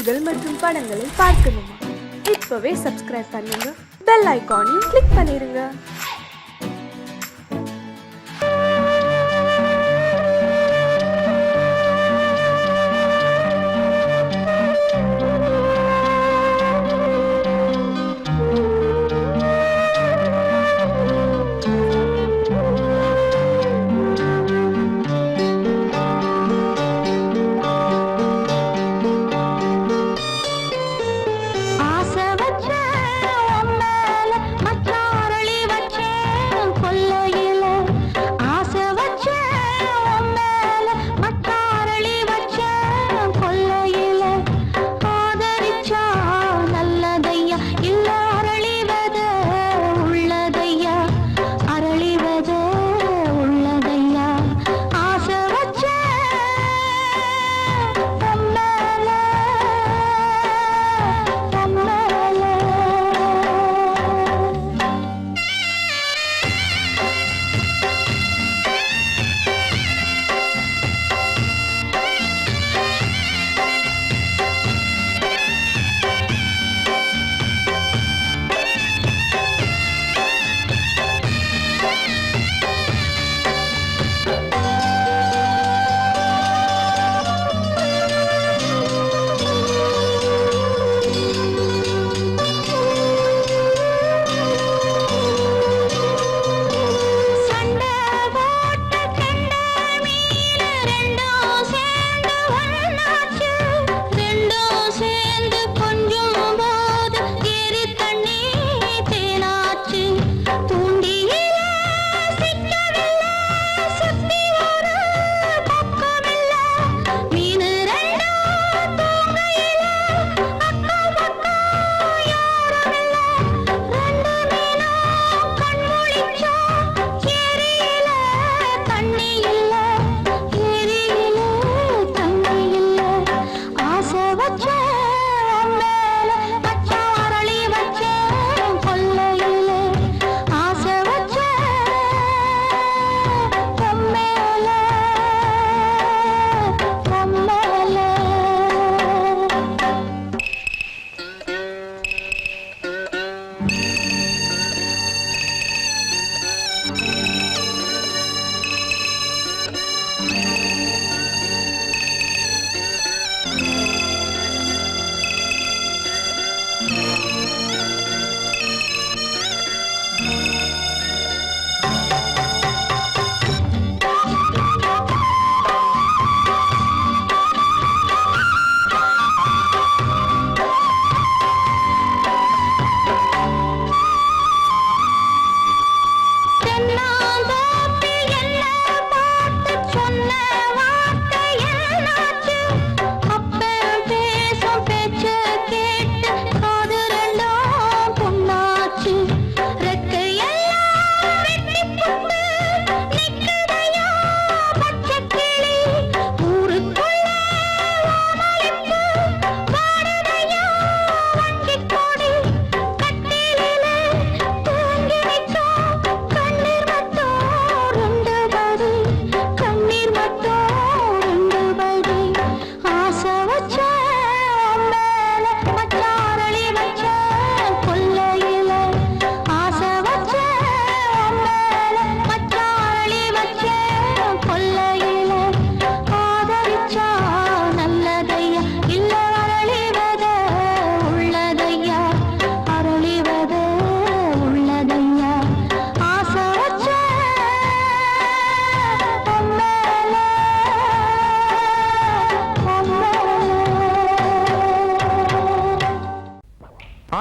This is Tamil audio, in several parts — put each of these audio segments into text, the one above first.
பாடல்கள் மற்றும் படங்களை பார்க்கணுமா? இப்பவே சப்ஸ்கிரைப் பண்ணுங்க, பெல் ஐகானையும் கிளிக் பண்ணிருங்க.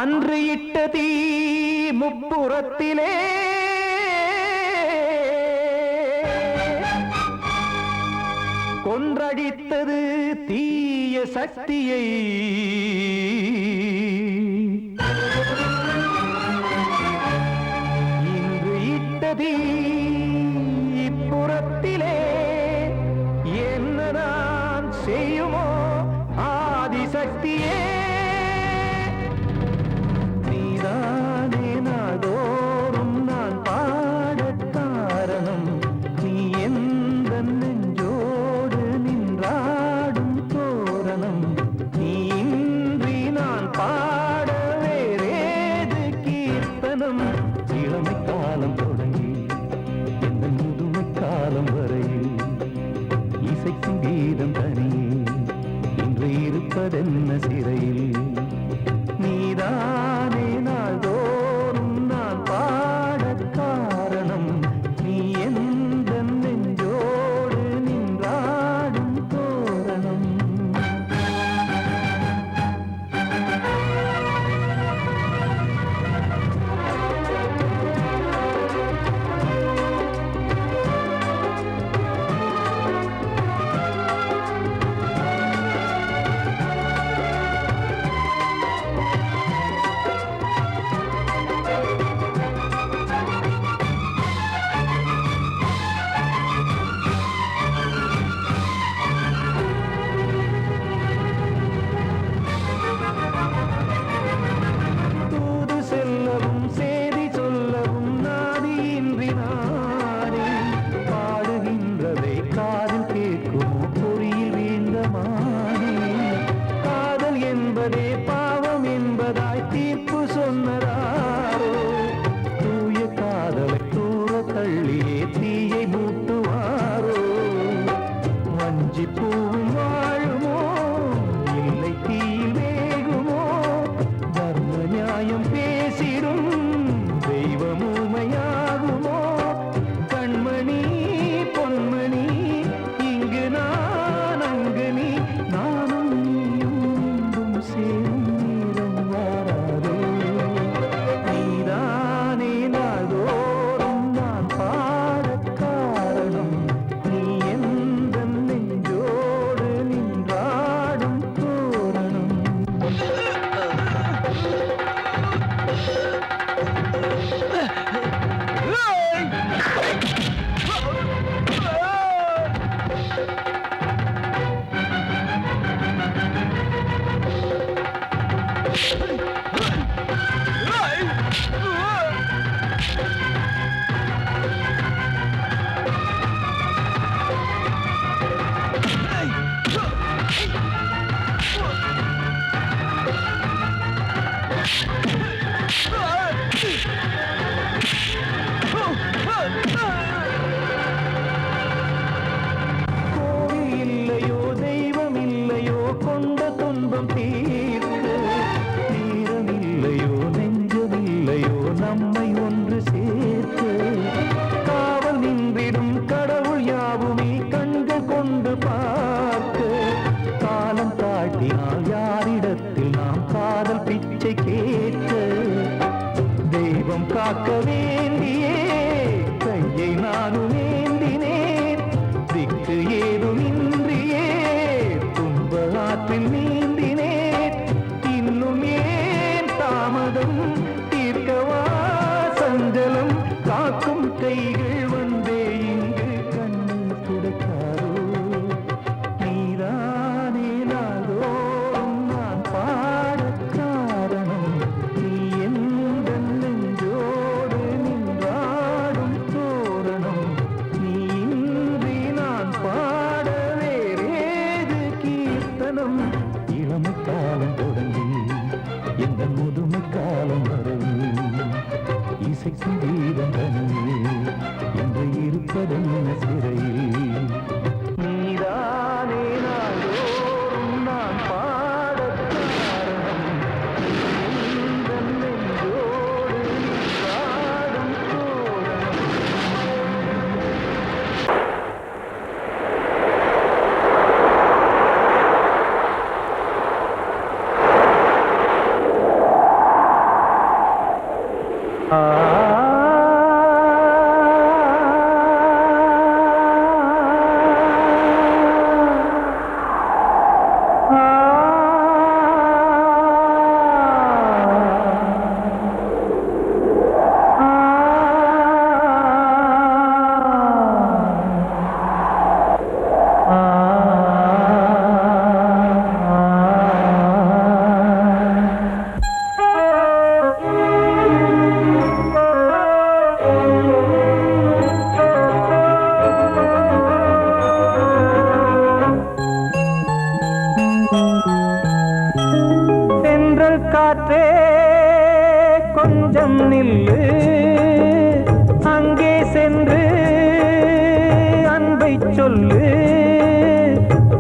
அன்று இட்ட தீ முப்புறத்திலே கொன்றடித்தது தீய சக்தியை. இன்று இட்ட தீ இப்புறத்திலே என்ன நான் செய்யுமோ ஆதிசக்தியே. நீ இருப்பதென்ன சிறையில் நீதானே நாள்தோறும் நான் பாடக் காரணம் நீ எந்த நெஞ்சோடு நின்றாடும் தோரணம் காக்க வேண்டியே கையை நானும் ஏந்தினேன் திக்கு ஏதுமின்றியே துன்ப ஆற்றில் நீந்தினேன் இன்னும் ஏன் தாமதம் தீர்க்கவா சஞ்சலம் காக்கும் கைகள் வந்தே இங்கு கண்ணில் துடைக்காரோ நீதானே நாள்தோறும் நான் பாடக் காரணம் நீ எந்த நெஞ்சோடு நின்றாடும் தோரணம் நீ இன்றி நான் பாட வேறேது கீர்த்தனம் இளமை காலம் தொடங்கி எந்த முதுமை காலம் வரை இசைக்கும் கீதம் தனியே என்று இருப்பதென்ன சிறையில் நீதானே நாள்தோறும் நான் பாடக் காரணம் எந்த நெஞ்சோடு நின்றாடும் தோரணம் காற்றே கொஞ்சம் நில்லு அங்கே சென்று அன்பை சொல்லு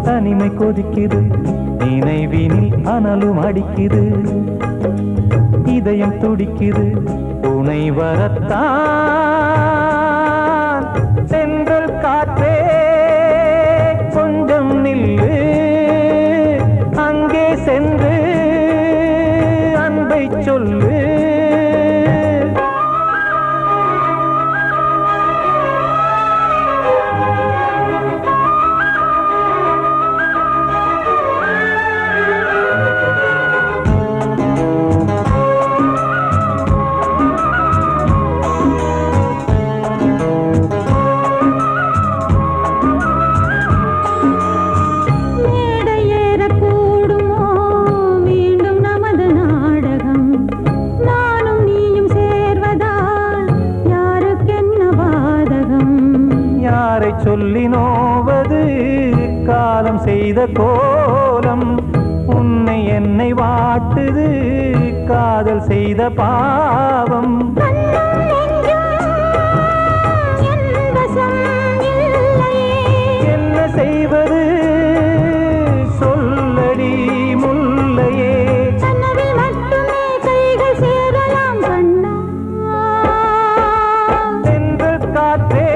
தனிமை கொதிக்குது நீ நினைவினில் அனலும் அடிக்குது, இதயம் துடிக்குது துணை வரத்தான். சென்றல் காற்றே கொஞ்சம் நில்லு, அங்கே சென்று அன்பை சொல்லு. சொல்லி நோவது காலம் செய்த கோலம், உன்னை என்னை வாட்டுது காதல் செய்த பாவம். என்ன செய்வது சொல்லடி முல்லையே, சென்றல் காற்றே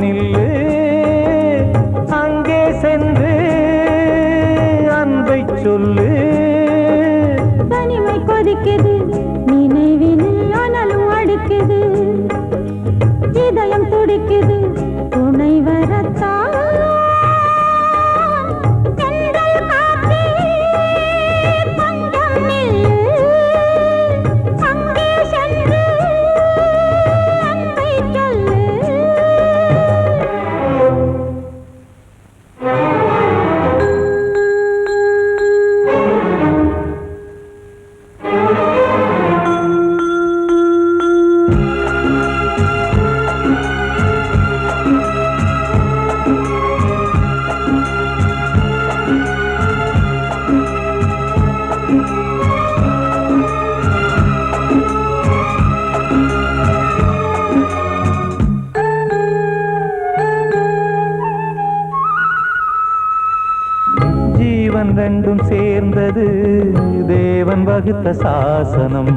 நில்லு, அங்கே சென்று அன்பை சொல்லு. தனிமை கொதிக்குது, நினைவினில் அனலும் அடிக்குது, இதயம் துடிக்குது துணை வரத்தான். ரெண்டும் சேர்ந்தது தேவன் வகுத்த சாசனம்,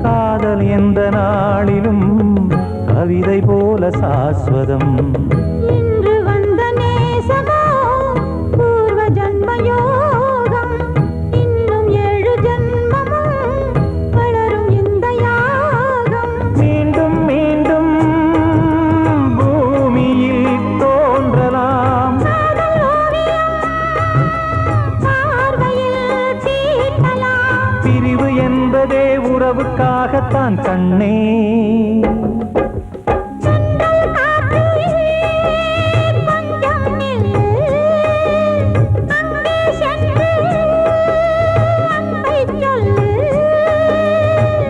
காதல் எந்த நாளிலும் கவிதை போல சாஸ்வதம். இன்று வந்த நேசமோ பூர்வ ஜன்ம யோகம், இன்னும் 7 ஜன்மமும் வளரும் இந்த யாகம். மீண்டும் மீண்டும் பூமியில் தோன்றலாம், பிரிவு என்பதே உறவுக்காகத்தான் கண்ணே.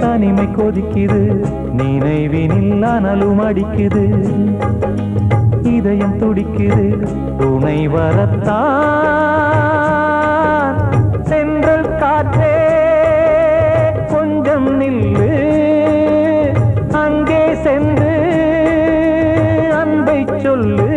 தனிமை கொதிக்குது, நினைவினில் அனலும் அடிக்குது, இதயம் துடிக்குது துணை வரத்தான். சென்றல் காற்றே கொஞ்சம் நில்லு, அங்கே சென்று அன்பை சொல்லு.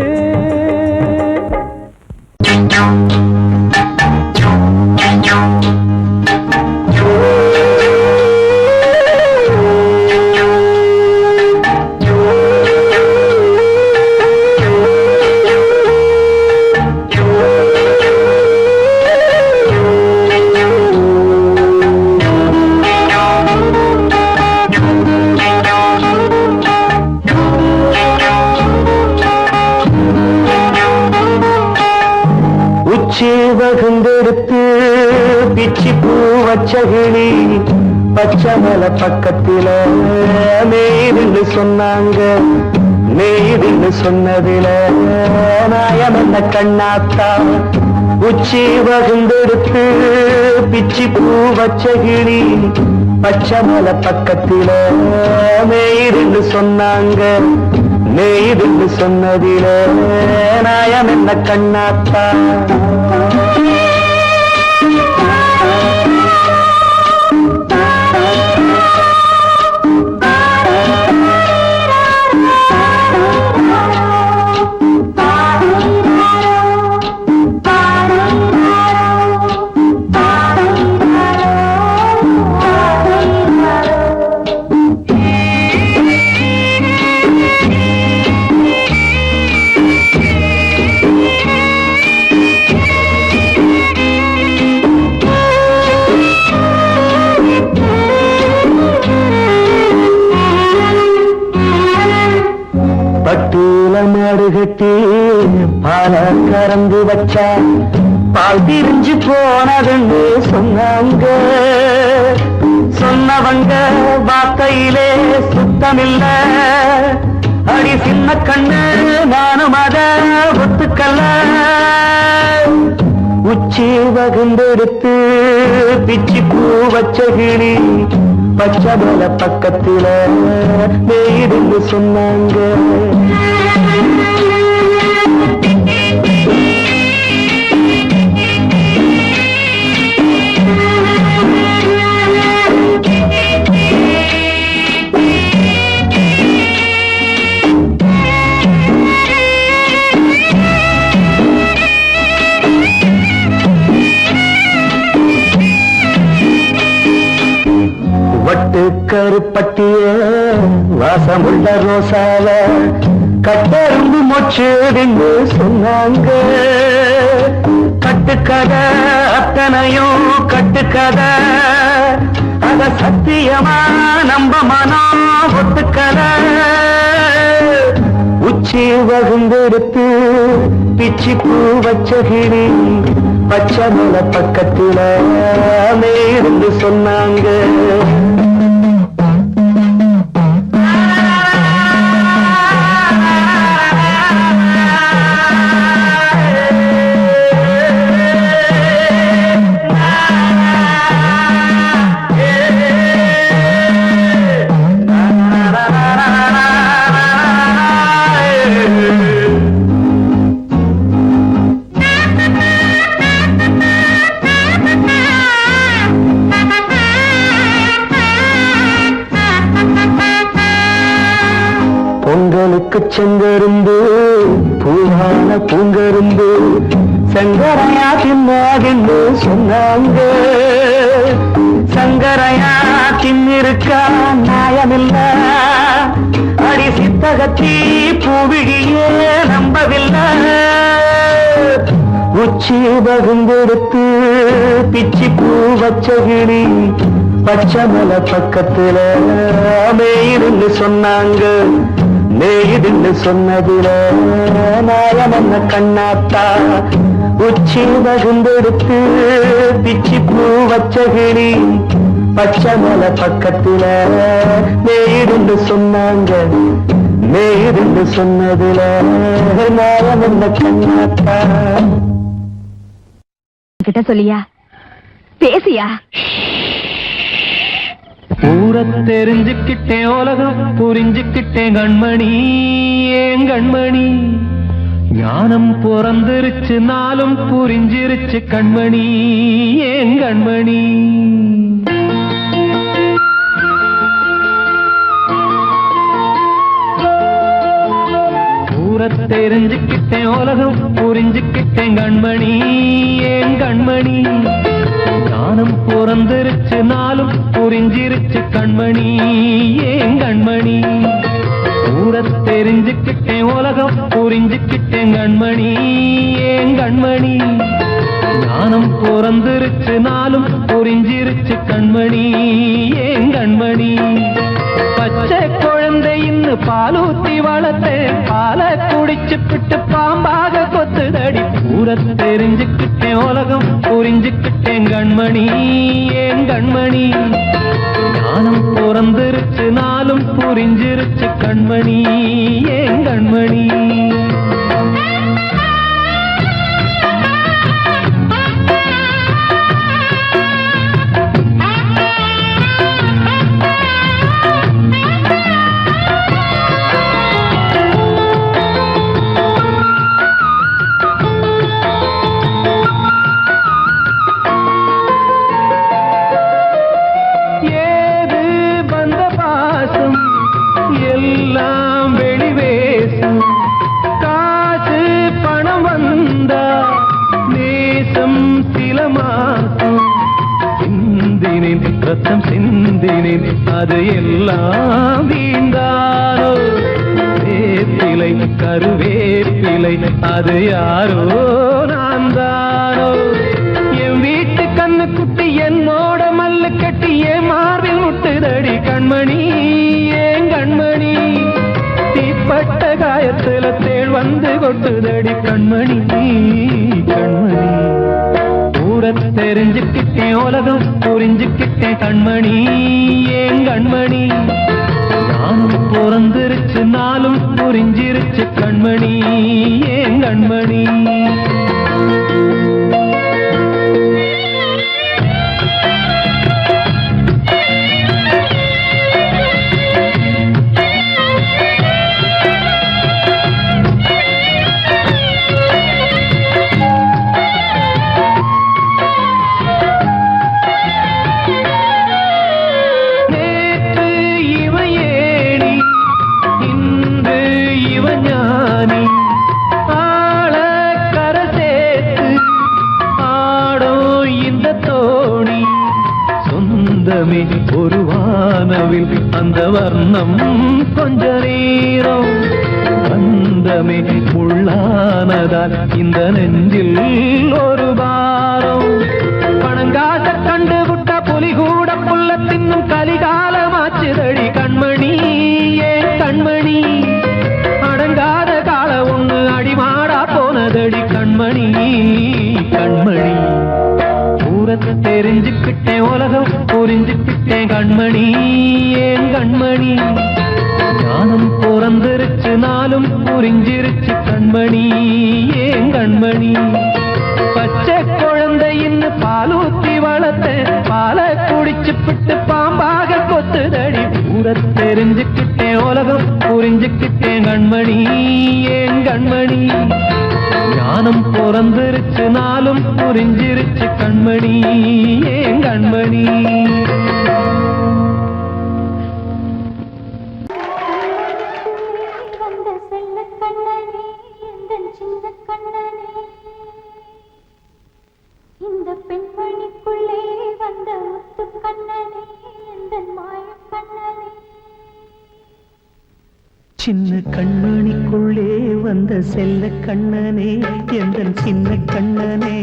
வகுந்தெடுத்து பிச்சி பூ வச்சகிளி பச்சமல பக்கத்தில மேய்துன்னு சொன்னாங்க, மேய்துன்னு சொன்னதில நாயம் என்ன கண்ணாத்தா. உச்சி வகுந்தெடுத்து பிச்சி பூ வச்சகிளி பச்சமல பக்கத்தில மேய்துன்னு சொன்னாங்க, மேய்துன்னு சொன்னதில நாயம் என்ன கண்ணாத்தா. திறந்து வச்சா பால் திரிஞ்சு போனதுன்னு சொன்னாங்க. சொன்னவங்க வார்த்தையிலே சுத்தமில்ல. அடி சின்ன கண்ணு நானும் அத ஒத்துக்கல்ல. உச்சி வகுந்தெடுத்து பிச்சி பூ வச்ச கிளி பச்சை மலை பக்கத்தில மேடுன்னு சொன்னாங்க. வட்டு கருப்பட்டிய வாசமுள்ள ரோசால கட்டெரும்பு மொச்சுடுன்னு சொன்னாங்க. கட்டுக்கதை அத்தனையும் கட்டுக்கதை, அத சத்தியமா நம்ப மனம் ஒத்துக்கதை. உச்சி வகுந்தெடுத்து பிச்சி பூ வச்ச கிளி பச்சை மலை பக்கத்தில மேருந்து சொன்னாங்க. பொங்கலுக்கு செங்கரும்பு பூவான பூங்கரும்பு சங்கரையா தின்னாகின்னு சொன்னாங்க. சங்கரையா தின்னிருக்கா நியாயமில்ல. அடி சித்தகத்தி பூவிழியே நம்பவில்லை. உச்சி வகுந்தெடுத்து பிச்சி பூ வச்ச கிளி பச்சை மலை பக்கத்துல மேயிருந்து சொன்னாங்க. மேயிருந்து சொன்னதில நாயம் என்ன கண்ணாத்தா. உச்சி வகுந்தெடுத்து பிச்சி பூ வச்ச கிளி பச்சை மலை பக்கத்துல மேயிருந்து சொன்னாங்க. மேயிருந்து சொன்னதில நாயம் என்ன கண்ணாத்தா. கிட்ட சொல்லியா பேசியா? ஊரை தெரிஞ்சுக்கிட்டேன், உலகம் புரிஞ்சுக்கிட்டேன் கண்மணி. ஏன் கண்மணி ஞானம் பிறந்திருச்சு, நாளும் புரிஞ்சிருச்சு கண்மணி. ஏன் கண்மணி ஊரை தெரிஞ்சுக்கிட்டேன், உலகம் புரிஞ்சுக்கிட்டேன் கண்மணி. ஏன் கண்மணி ஞானம் பிறந்திருச்சு, நாளும் புரிஞ்சிருச்சு கண்மணி. ஏன் கண்மணி ஊரை தெரிஞ்சுக்கிட்டேன், உலகம் புரிஞ்சுக்கிட்டேன் கண்மணி. ஏன் கண்மணி ஞானம் பிறந்திருச்சு, நாளும் புரிஞ்சிருச்சு கண்மணி. ஏன் கண்மணி பச்சை குழந்தையின்னு பாலூத்தி வளர்த்தேன், பாலை குடிச்சு பிட்டு பாம்பாக கொத்துதடி. ஊரை தெரிஞ்சுக்கிட்டேன், உலகம் புரிஞ்சுக்கிட்டேன் கண்மணி. ஏன் கண்மணி ஞானம் பிறந்திருச்சு, நாளும் புரிஞ்சிருச்சு கண்மணி. ஏன் கண்மணி ரத்தம் சிந்தினேன், அது எல்லாம் வீண்டாரோ. வேப்பிலை கருவேப்பிலை அது யாரோ நான் தானோ. என் வீட்டு கண்ணு குட்டி என்னோட மல்லு கட்டி என் மார்பில் முட்டுதடி கண்மணி. ஏன் கண்மணி தீப்பட்ட காயத்துல தேள் வந்து கொட்டுதடி கண்மணி கண்மணி ஊர தெரிஞ்சுக்கிட்டேன் உலகம் புரிஞ்சுக்கிட்டேன் கண்மணி ஏன் கண்மணி நானும் பிறந்திருச்சு நாளும் புரிஞ்சிருச்சு கண்மணி ஏன் கண்மணி ஒரு வானவில் அந்த வர்ணம் கொஞ்ச நேரம் வந்தமே உள்ளானதால் இந்த நெஞ்சில் ஒரு பாரம் பணங்காச கண்டு விட்ட புலி கூட புல்ல தின்னும் கலிகாலமாச்சுதடி கண்மணி ஏன் கண்மணி அடங்காத கால ஒண்ணு அடிமாடா போனதடி கண்மணி கண்மணி ஊரத்தை தெரிஞ்சுக்கிட்டேன் உலகம் புரிஞ்சுக்கிட்டேன் கண்மணி ஏன் கண்மணி ஞானம் பிறந்திருச்சு நாளும் புரிஞ்சிருச்சு கண்மணி ஏன் கண்மணி பச்சை குழந்தையின் பாலூத்தி வளர்த்த பாலை குடிச்சு பிட்டு பாம்பாக கொத்துதடி ஊரத்தை தெரிஞ்சுக்கிட்டேன் உலகம் புரிஞ்சுக்கிட்டேன் கண்மணி ஏன் கண்மணி ஞானம் பிறந்திருச்சு நாளும் புரிஞ்சிருச்சு கண்மணி ஏன் கண்மணி வந்த செல்ல கண்ணனே எந்தன் சின்ன கண்ணனே இந்த பெண்மணிக்குள்ளே வந்த முத்து கண்ணனே எந்தன் மாய கண்ணனே சின்ன கண்மணிக்குள்ளே வந்த செல்ல கண்ணனே எந்தன் சின்ன கண்ணனே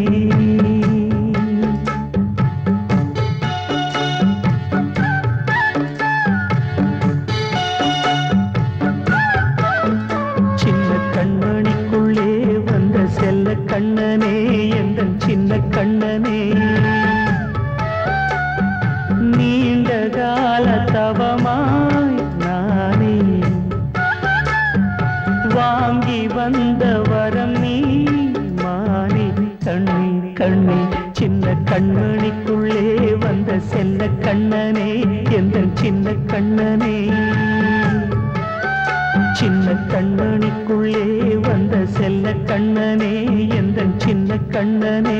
சின்ன கண்மணிக்குள்ளே வந்த செல்ல கண்ணனே எந்தன் சின்ன கண்ணனே நீண்ட கால தவமாய் நானே வாங்கி வந்த வரம் நீ மானே கண்ணே கண்ணே சின்ன கண்மணிக்குள்ளே வந்த செல்ல கண்ணனே எந்தன் சின்ன கண்ணனே சின்ன கண்மணிக்குள்ளே வந்த செல்ல கண்ணனே எந்தன் சின்ன கண்ணனே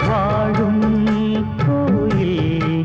வாழும் கோயில்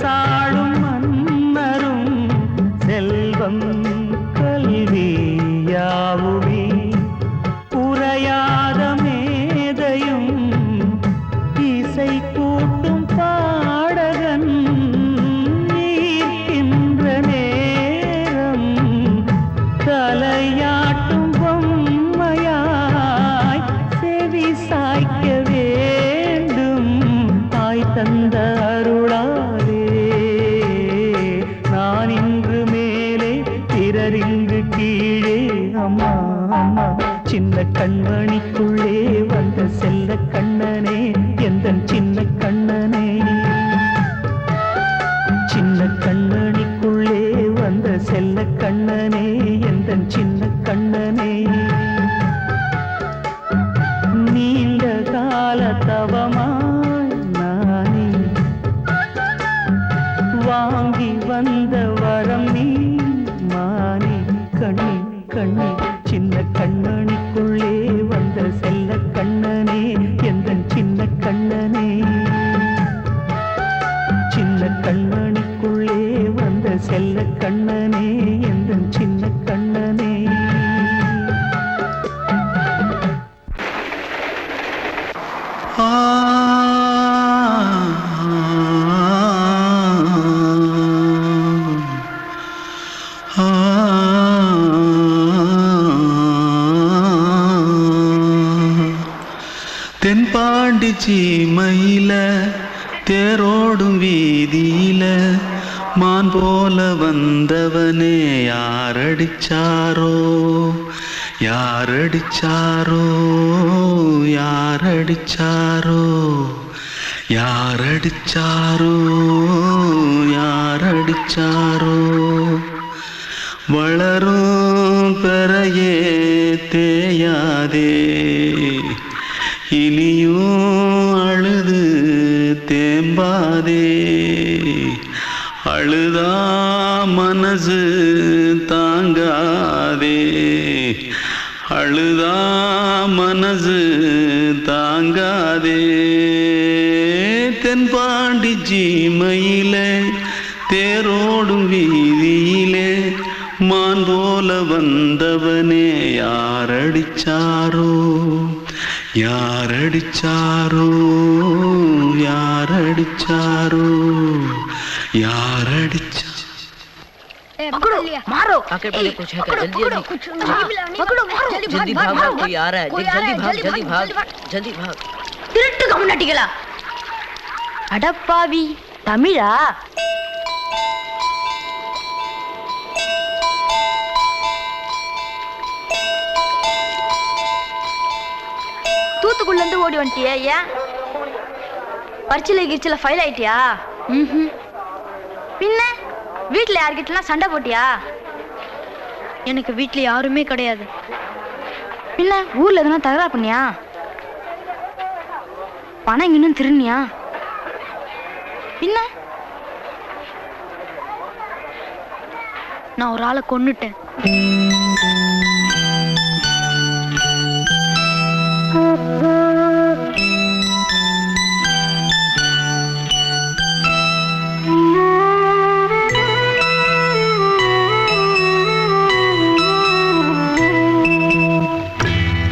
அரசாளும் மன்னரும் செல்வம் கல்வி யாவுமே உரையாத மேதையும் இசை கூட்டும் பாடகன் ஈர்க்கின்ற நேரம் தலையாட்டும் பொம்மையாய் செவி சாய்க்க வேண்டும் தாய் தந்த அருளாலே நான் இன்று மேலே பிறரிங்கு கீழே அம்மா அம்மா சின்ன கண்மணிக்குள்ளே வந்த செல்ல கண்ணனே எந்தன் சின்ன கண்ணனே சின்ன கண்ணனிக்குள்ளே வந்த செல்ல கண்ணனே எந்தன் சின்ன கண்ணனே நீண்ட கால தவமாய் நானே வாங்கி வந்த வரம் நீ மானே கண்ணி கண்ணி சின்ன கண்ணனிக்குள்ளே வந்த செல்ல கண்ணனே எந்தன் சின்ன கண்ணனே சின்ன கண்ணனிக்குள்ளே வந்த செல்ல கண்ணனே எந்தன் சின்ன கண்ணனே தென்பாண்டி சீமையில தேரோடும் வீதியில மான் போல வந்தவனே யாரடிச்சாரோ யாரடிச்சாரோ யாரடிச்சாரோ யாரடிச்சாரோ யாரடிச்சாரோ வளரும் பெறையே தேயாதே இனியும் அழுது தேம்பாதே அழுதா மனசு தாங்காதே அழுதா மனசு தாங்காதே தென்பாண்டி சீமையிலே தேரோடும் வீதியிலே மான் போல வந்தவனே யாரடிச்சாரோ யாரடிச்சாரோ யாரடிச்சாரோ யாரடிச்சா मारो आके पहले कुछ है क्या जल्दी जल्दी जल्दी भाग कोई आ रहा है देख जल्दी भाग जल्दी भाग திருட்டு கம்யூனிட்டிகளா அடப்பாவி தமிழா தூத்துக்குள்ள இருந்து ஓடி வந்துட்டியா ஏன் பரிச்சையில கிரிச்சில ஃபைல் ஆயிட்டியா பின்ன வீட்டுல யார்கிட்டலாம் சண்டை போட்டியா எனக்கு வீட்டுல யாருமே கிடையாது பின்ன ஊர்ல எதுனா தகராறு பண்ணியா பணம் இன்னும் திருநியா பின்ன நான் ஒரு ஆளை கொன்னுட்டேன்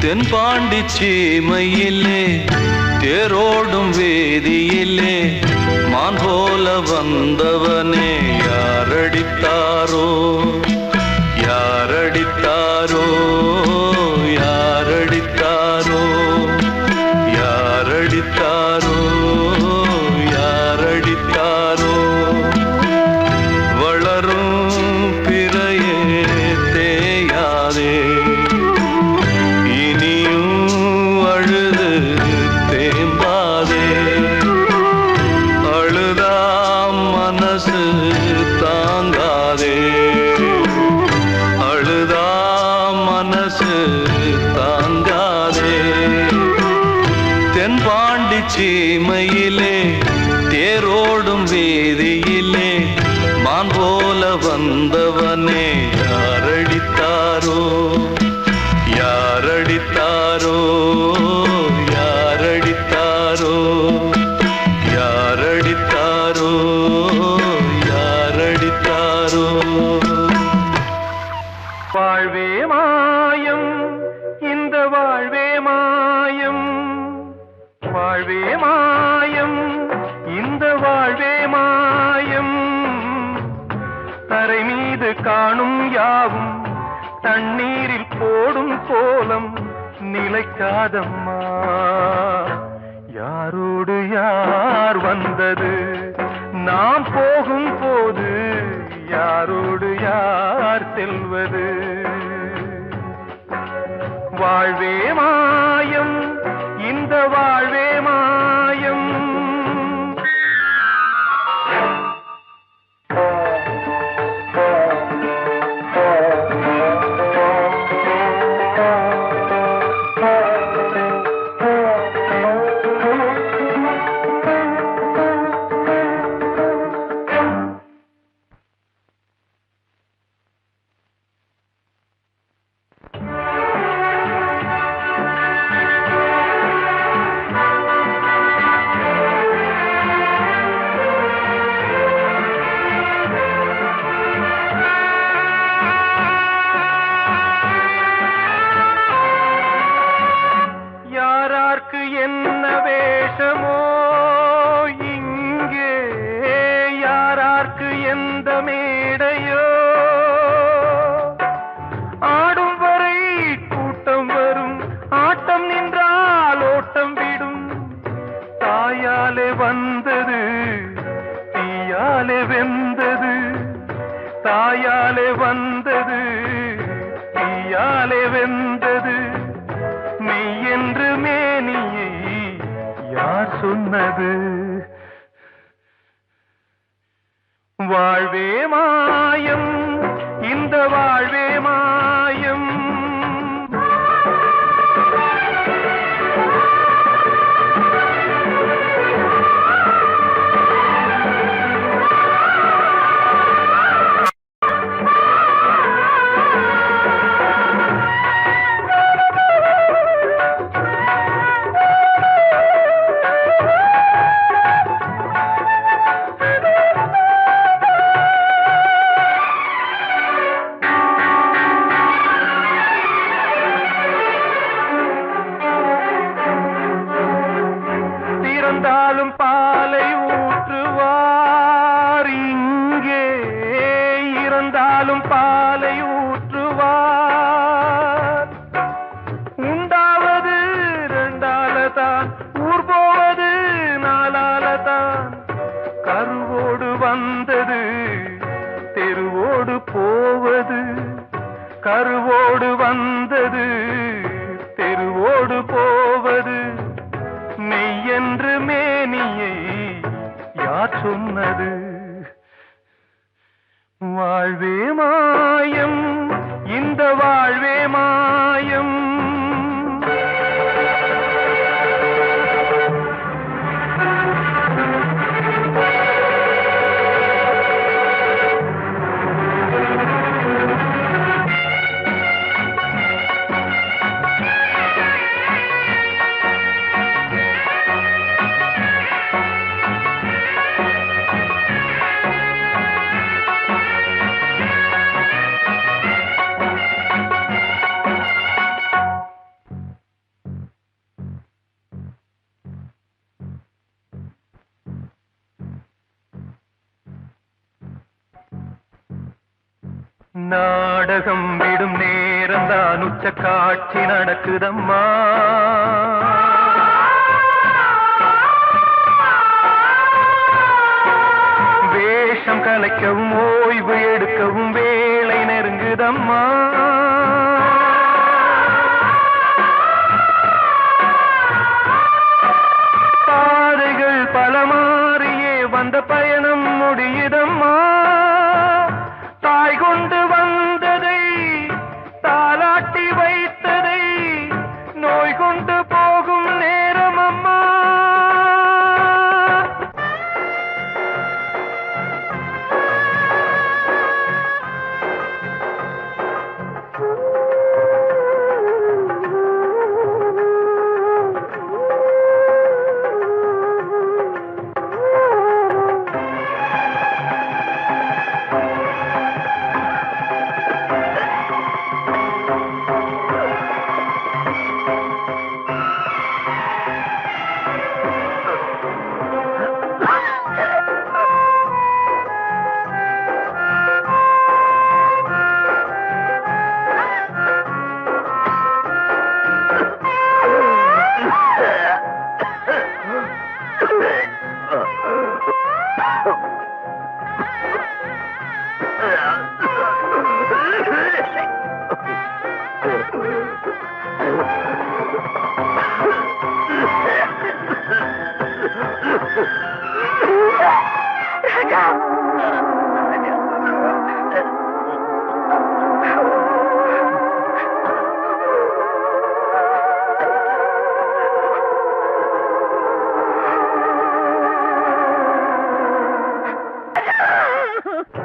தென்பாண்டி சீமையிலே தேரோடும் வேதியிலே மான் போல வந்தவனே யாரடித்தாரோ யாரடித்தாரோ யாரடித்தாரோ யாரடித்தாரோ யாரடித்தாரோ வளரும் பிறையே தேயாதே தென்பாண்டி சீமையிலே தேரோடும் வீதியிலே மான் போல வந்தவனே யாரடித்தாரோ யாரடித்தாரோ யாரடித்தாரோ யாரடித்தாரோ காணும் யாவும் தண்ணீரில் போடும் கோலம் நிலைக்காதம்மா. யாரோடு யார் வந்தது நாம் போகும் போது, யாரோடு யார் செல்வது? வாழ்வே மாயம், இந்த வாழ்வே மாயம். என்ன வேஷமோ இங்கே, யாரார்க்கு எந்த மேடையோ, ஆடும் வரை கூட்டம் வரும், ஆட்டம் நின்றால் ஓட்டம் விடும். தாயாலே வந்தது தீயாலே வெந்தது, தாயாலே வந்தது தீயாலே வெந்தது. மெய் என்று மேனியை யார் சொன்னது? வாழ்வே மாயம், இந்த வாழ்வே மாயம். திறந்தாலும் பாலை ஊற்றுவார் இங்கே, இறந்தாலும் பாலை ஊற்றுவார். உண்டாவது ரெண்டாலதான், ஊர் போவது நாலாலதான். கருவோடு வந்தது தெருவோடு போவது, கருவோடு வந்தது தெருவோடு போவது. மெய் என்று மேனியை யார் சொன்னது? வாழ்வே மாயம், இந்த வாழ்வே மாயம். நாடகம் விடும் நேரம்தான் உச்ச காட்சி நடக்குதம்மா. வேஷம் கலைக்கவும் ஓய்வு எடுக்கவும் வேளை நெருங்குதம்மா. பாதைகள் பல மாறியே வந்த பயணம் முடியுதம்மா. தாய் கொண்டு வந்ததை தாலாட்டி வைத்ததை நோய் கொண்டு போகும் நேரம் அம்மா.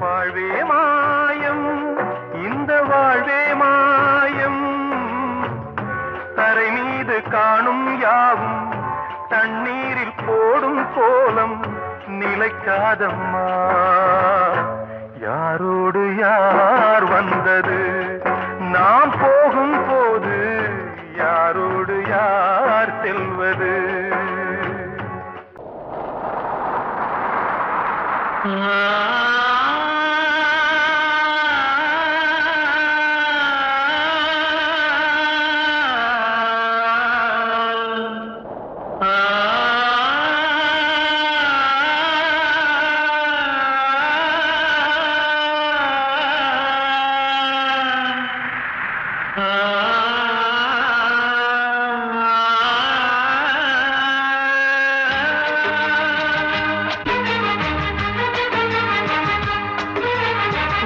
வாழ்வே மாயம், இந்த வாழ்வே மாயம். தரை மீது காணும் யாவும் தண்ணீரில் போடும் கோலம் நிலைக்காதம்மா. யாரோடு யார் வந்தது நாம் போகும் போது, யாரோடு யார் செல்வது?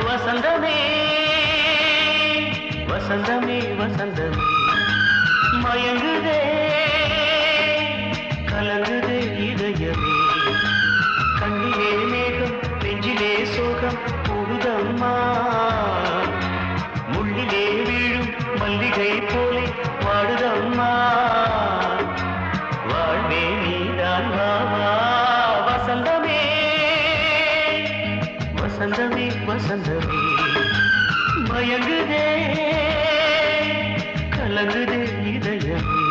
வசந்தமே வசந்தமே வசந்தமே மயங்குதே கலங்குதே இதயமே. கண்ணிலே மேகம் நெஞ்சிலே சோகம் கூடுதம்மா. முள்ளிலே வீழும் மல்லிகை போலே வாடுதம்மா. வாழ்வே நீதான் வாவா. வசந்தமே வசந்தமே வசந்தமே மயங்குதே கலங்குதே இதயமே.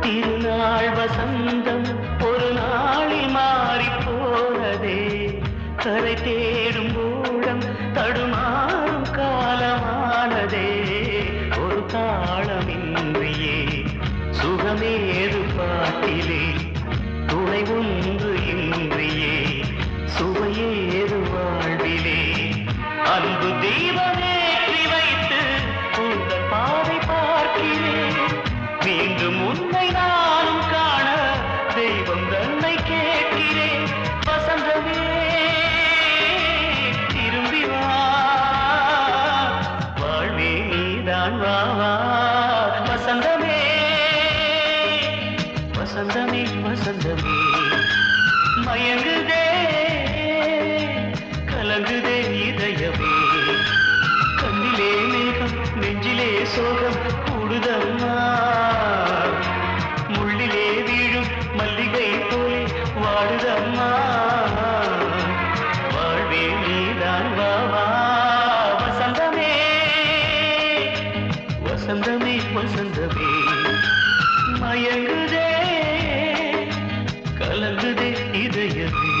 திருநாள் வசந்தம் ஒரு நாளில் மாறி போனதே. கரை தேடும் ஊழம் தடுமாறும் காலமானதே. ஒரு தாளமின்றியே சுகமேது பாட்டிலே. துணை ஒன்று இன்றியே சுவையேது வாழ்விலே. அன்பு தீபமேற்றி வைத்து உங்கள் பாதை பார்க்கிறேன். மீண்டும் உன்னை நானும் காண தெய்வம் தன்னை கேட்கிறேன். வசந்தமே திரும்பி வா. வாழ்வே நீதான் வாவா. வசந்தமே வசந்தமே வசந்தமே மயங்குதே கலங்குதே இதயமே. கண்ணிலே மேகம் நெஞ்சிலே சோகம் கூடுதம்மா. முள்ளிலே வீழும் மல்லிகை போலே வாடுதம்மா. வாழ்வே நீதான் வாவா. வசந்தமே வசந்தமே வசந்தமே மயங்குதே கலங்குதே இதயமே.